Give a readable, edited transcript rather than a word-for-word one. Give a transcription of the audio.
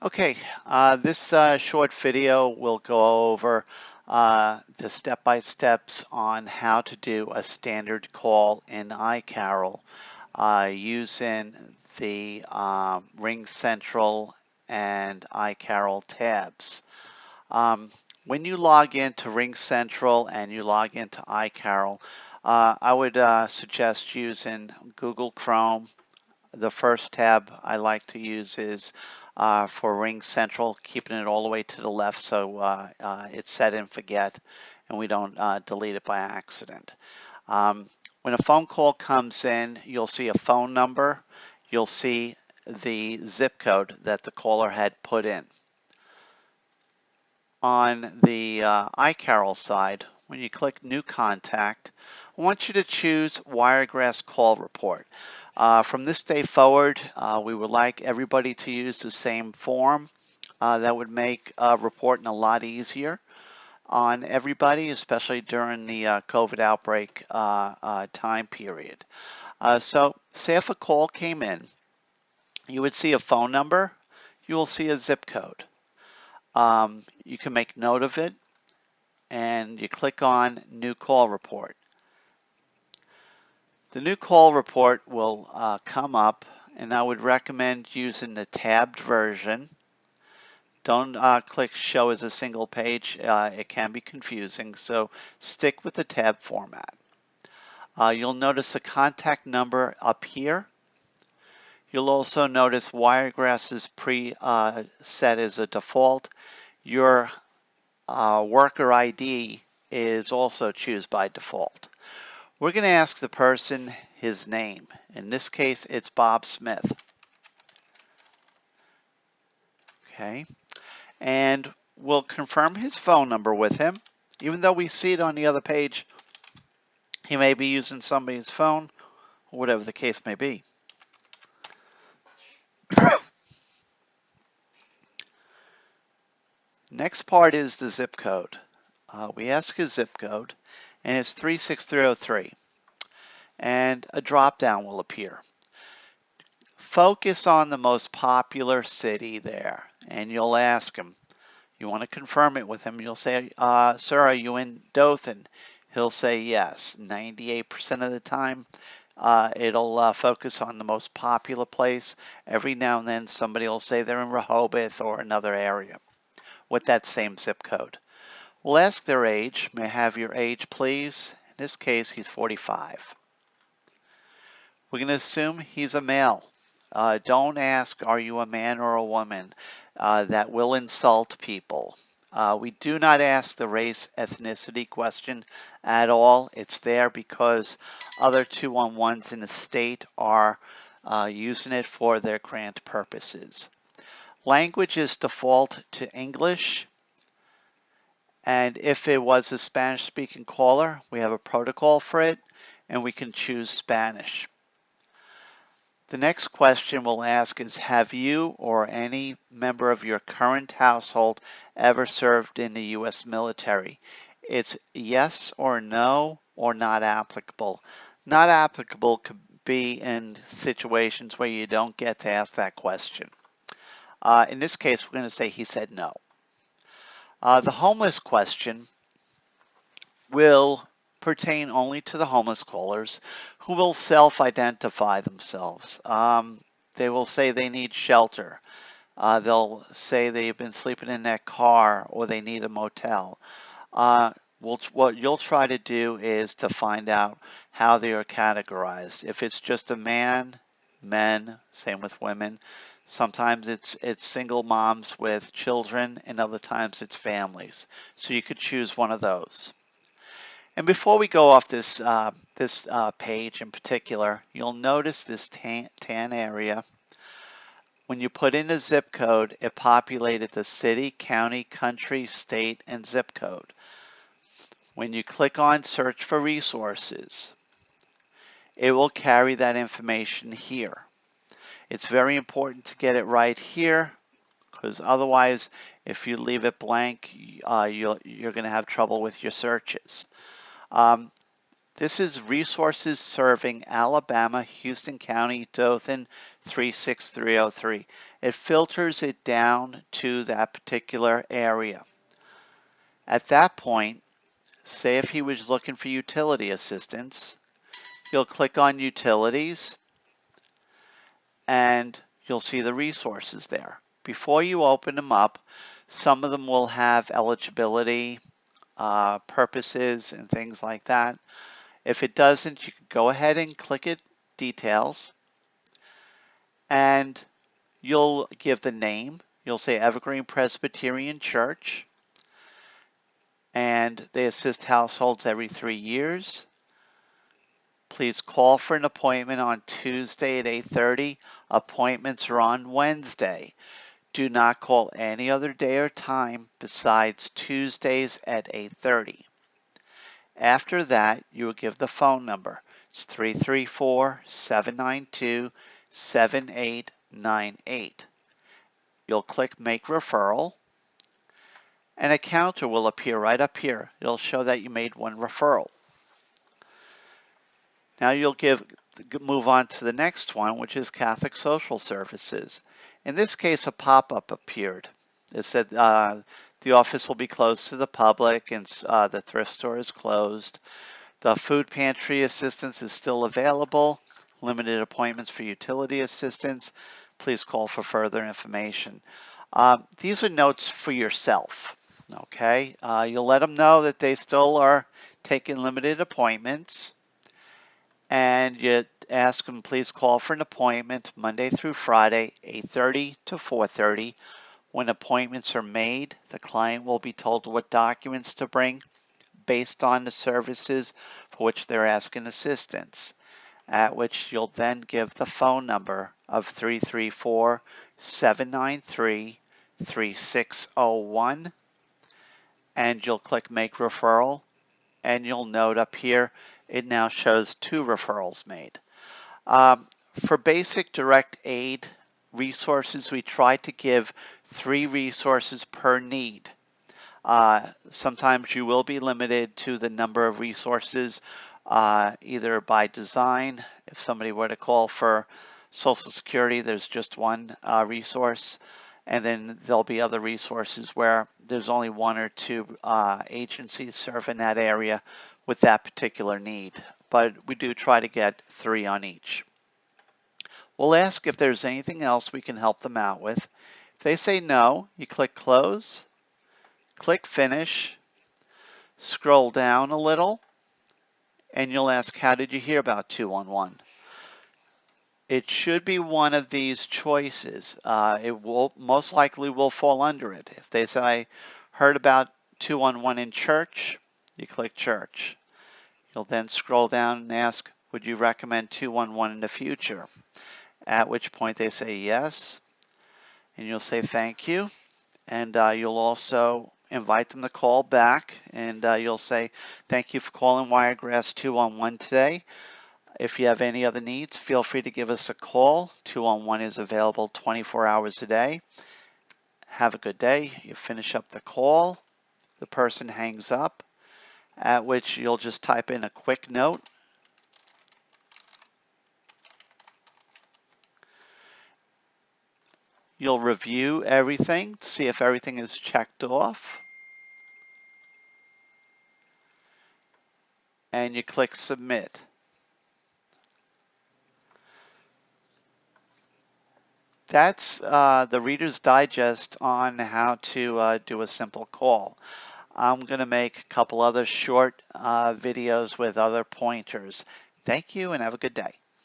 Okay, this short video will go over the step-by-steps on how to do a standard call in iCarol using the RingCentral and iCarol tabs. When you log into RingCentral and you log into iCarol, I would suggest using Google Chrome. The first tab I like to use is for RingCentral, keeping it all the way to the left so it's set and forget and we don't delete it by accident. When a phone call comes in, you'll see a phone number, you'll see the zip code that the caller had put in. On the iCarol side, when you click New Contact, I want you to choose Wiregrass Call Report. From this day forward, we would like everybody to use the same form. That would make reporting a lot easier on everybody, especially during the COVID outbreak time period. So say if a call came in, you would see a phone number, you will see a zip code. You can make note of it and you click on New Call Report. The new call report will come up, and I would recommend using the tabbed version. Don't click Show as a single page. It can be confusing, so stick with the tab format. You'll notice the contact number up here. You'll also notice Wiregrass is pre-set as a default. Your worker ID is also choose by default. We're going to ask the person his name. In this case, it's Bob Smith. Okay, and we'll confirm his phone number with him. Even though we see it on the other page, he may be using somebody's phone, or whatever the case may be. Next part is the zip code. We ask his zip code, and it's 36303. And a drop-down will appear. Focus on the most popular city there, and you'll ask him. You want to confirm it with him. You'll say, sir, are you in Dothan? He'll say yes. 98% of the time, it'll focus on the most popular place. Every now and then, somebody will say they're in Rehoboth or another area with that same zip code. We'll ask their age. May I have your age, please? In this case, he's 45. We're going to assume he's a male. Don't ask, are you a man or a woman? That will insult people. We do not ask the race ethnicity question at all. It's there because other 211s in the state are using it for their grant purposes. Language is default to English. And if it was a Spanish-speaking caller, we have a protocol for it, and we can choose Spanish. The next question we'll ask is, have you or any member of your current household ever served in the U.S. military? It's yes or no or not applicable. Not applicable could be in situations where you don't get to ask that question. In this case, we're going to say he said no. The homeless question will pertain only to the homeless callers who will self-identify themselves. They will say they need shelter. They'll say they've been sleeping in their car or they need a motel. What you'll try to do is to find out how they are categorized. If it's just a man, men, same with women. Sometimes it's single moms with children, and other times it's families. So you could choose one of those. And before we go off this page in particular, you'll notice this tan area. When you put in a zip code, it populated the city, county, country, state, and zip code. When you click on Search for Resources, it will carry that information here. It's very important to get it right here, because otherwise, if you leave it blank, you're going to have trouble with your searches. This is resources serving Alabama, Houston County, Dothan, 36303. It filters it down to that particular area. At that point, say if he was looking for utility assistance, you'll click on Utilities and you'll see the resources there. Before you open them up, some of them will have eligibility, purposes, and things like that. If it doesn't, you can go ahead and click it, Details, and you'll give the name. You'll say Evergreen Presbyterian Church, and they assist households every 3 years. Please call for an appointment on Tuesday at 8:30. Appointments are on Wednesday. Do not call any other day or time besides Tuesdays at 8:30. After that, you will give the phone number. It's 334-792-7898. You'll click Make Referral, and a counter will appear right up here. It'll show that you made one referral. Now you'll move on to the next one, which is Catholic Social Services. In this case, a pop-up appeared. It said the office will be closed to the public and the thrift store is closed. The food pantry assistance is still available. Limited appointments for utility assistance. Please call for further information. These are notes for yourself. Okay, you'll let them know that they still are taking limited appointments. And you ask them, please call for an appointment Monday through Friday, 8:30 to 4:30. When appointments are made, the client will be told what documents to bring based on the services for which they're asking assistance, at which you'll then give the phone number of 334-793-3601, and you'll click Make Referral, and you'll note up here it now shows 2 referrals made. For basic direct aid resources, we try to give 3 resources per need. Sometimes you will be limited to the number of resources, either by design. If somebody were to call for Social Security, there's just one resource. And then there'll be other resources where there's only 1 or 2 agencies serving that area with that particular need. But we do try to get 3 on each. We'll ask if there's anything else we can help them out with. If they say no, you click Close, click Finish, scroll down a little, and you'll ask, how did you hear about 211? It should be one of these choices. It will most likely will fall under it. If they said, I heard about 211 in church, you click Church. You'll then scroll down and ask, would you recommend 211 in the future? At which point they say yes, and you'll say thank you, and you'll also invite them to call back, and you'll say thank you for calling Wiregrass 211 today. If you have any other needs, feel free to give us a call. 211 is available 24 hours a day. Have a good day. You finish up the call. The person hangs up, at which you'll just type in a quick note. You'll review everything, see if everything is checked off, and you click Submit. That's the Reader's Digest on how to do a simple call. I'm going to make a couple other short videos with other pointers. Thank you and have a good day.